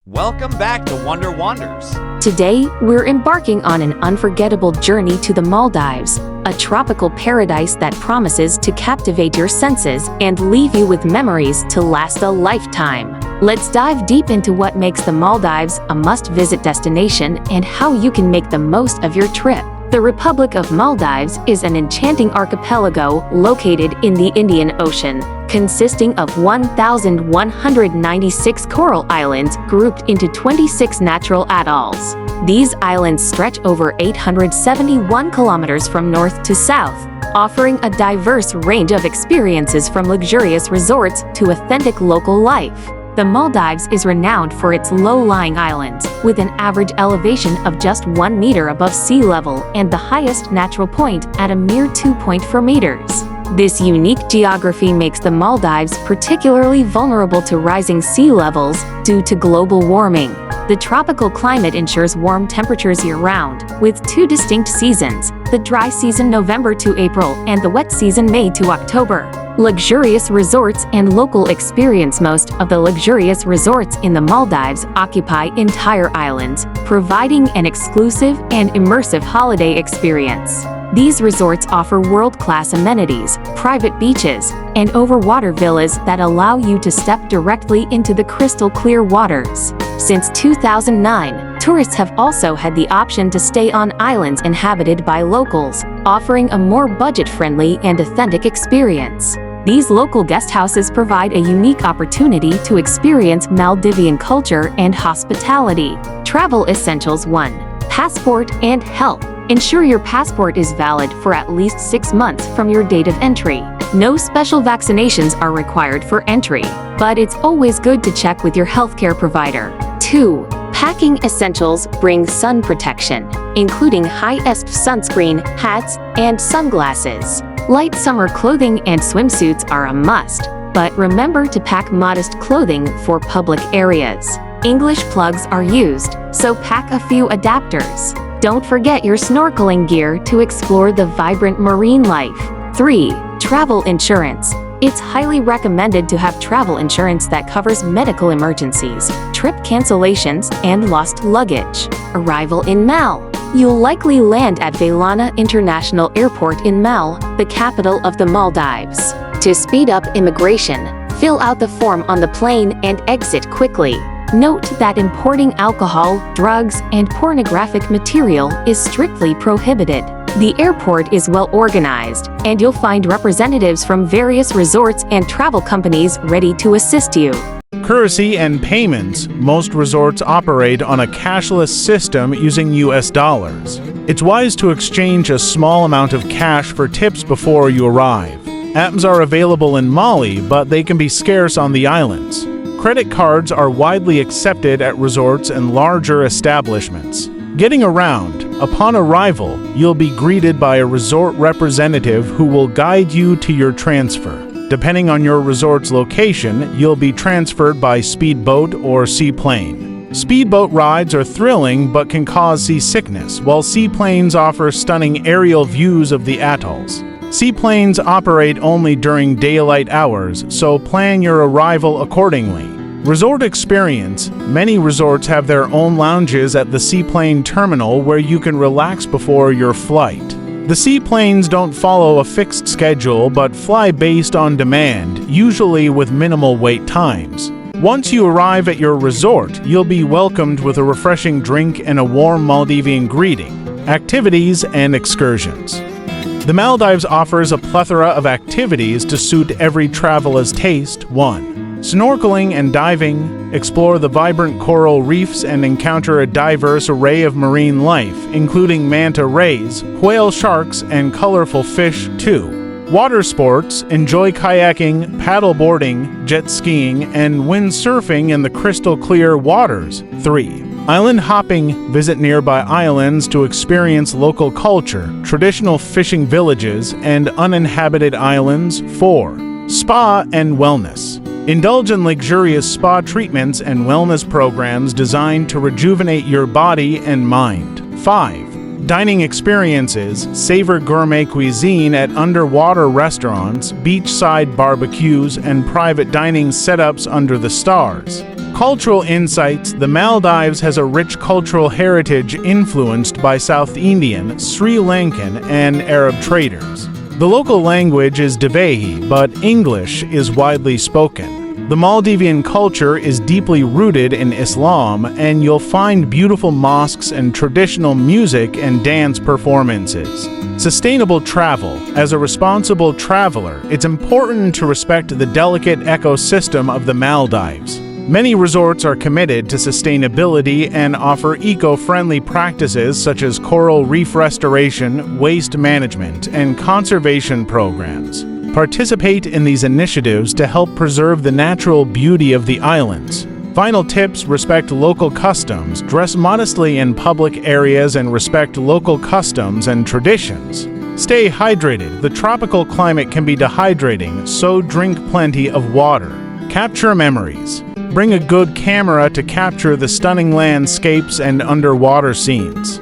Welcome back to Wonder Wanders. Today, we're embarking on an unforgettable journey to the Maldives, a tropical paradise that promises to captivate your senses and leave you with memories to last a lifetime. Let's dive deep into what makes the Maldives a must-visit destination and how you can make the most of your trip. The Republic of Maldives is an enchanting archipelago located in the Indian Ocean, consisting of 1,196 coral islands grouped into 26 natural atolls. These islands stretch over 871 kilometers from north to south, offering a diverse range of experiences from luxurious resorts to authentic local life. The Maldives is renowned for its low-lying islands, with an average elevation of just 1 meter above sea level and the highest natural point at a mere 2.4 meters. This unique geography makes the Maldives particularly vulnerable to rising sea levels due to global warming. The tropical climate ensures warm temperatures year-round, with two distinct seasons, the dry season November to April and the wet season May to October. Luxurious resorts and local experience. Most of the luxurious resorts in the Maldives occupy entire islands, providing an exclusive and immersive holiday experience. These resorts offer world-class amenities, private beaches, and overwater villas that allow you to step directly into the crystal-clear waters. Since 2009, tourists have also had the option to stay on islands inhabited by locals, offering a more budget-friendly and authentic experience. These local guest houses provide a unique opportunity to experience Maldivian culture and hospitality. Travel Essentials 1. Passport and health. Ensure your passport is valid for at least 6 months from your date of entry. No special vaccinations are required for entry, but it's always good to check with your healthcare provider. 2. Packing essentials. Bring sun protection, including high-SPF sunscreen, hats, and sunglasses. Light summer clothing and swimsuits are a must, but remember to pack modest clothing for public areas. English plugs are used, so pack a few adapters. Don't forget your snorkeling gear to explore the vibrant marine life. 3. Travel insurance. It's highly recommended to have travel insurance that covers medical emergencies, trip cancellations, and lost luggage. Arrival in Mal. You'll likely land at Velana International Airport in Mal, the capital of the Maldives. To speed up immigration, fill out the form on the plane and exit quickly. Note that importing alcohol, drugs, and pornographic material is strictly prohibited. The airport is well organized, and you'll find representatives from various resorts and travel companies ready to assist you. Currency and payments. Most resorts operate on a cashless system using US dollars. It's wise to exchange a small amount of cash for tips before you arrive. ATMs are available in Mali, but they can be scarce on the islands. Credit cards are widely accepted at resorts and larger establishments. Getting around. Upon arrival, you'll be greeted by a resort representative who will guide you to your transfer. Depending on your resort's location, you'll be transferred by speedboat or seaplane. Speedboat rides are thrilling but can cause seasickness, while seaplanes offer stunning aerial views of the atolls. Seaplanes operate only during daylight hours, so plan your arrival accordingly. Resort experience. Many resorts have their own lounges at the seaplane terminal where you can relax before your flight. The seaplanes don't follow a fixed schedule but fly based on demand, usually with minimal wait times. Once you arrive at your resort, you'll be welcomed with a refreshing drink and a warm Maldivian greeting. Activities and excursions. The Maldives offers a plethora of activities to suit every traveler's taste. 1. Snorkeling and diving. Explore the vibrant coral reefs and encounter a diverse array of marine life, including manta rays, whale sharks, and colorful fish. 2. Water sports. Enjoy kayaking, paddle boarding, jet skiing, and windsurfing in the crystal-clear waters. 3. Island hopping. Visit nearby islands to experience local culture, traditional fishing villages, and uninhabited islands. 4. Spa and wellness. Indulge in luxurious spa treatments and wellness programs designed to rejuvenate your body and mind. 5. Dining experiences. Savor gourmet cuisine at underwater restaurants, beachside barbecues, and private dining setups under the stars. Cultural insights: the Maldives has a rich cultural heritage influenced by South Indian, Sri Lankan, and Arab traders. The local language is Divehi, but English is widely spoken. The Maldivian culture is deeply rooted in Islam, and you'll find beautiful mosques and traditional music and dance performances. Sustainable travel. As a responsible traveler, it's important to respect the delicate ecosystem of the Maldives. Many resorts are committed to sustainability and offer eco-friendly practices such as coral reef restoration, waste management, and conservation programs. Participate in these initiatives to help preserve the natural beauty of the islands. Final tips: respect local customs, dress modestly in public areas, and respect local customs and traditions. Stay hydrated. The tropical climate can be dehydrating, so drink plenty of water. Capture memories. Bring a good camera to capture the stunning landscapes and underwater scenes.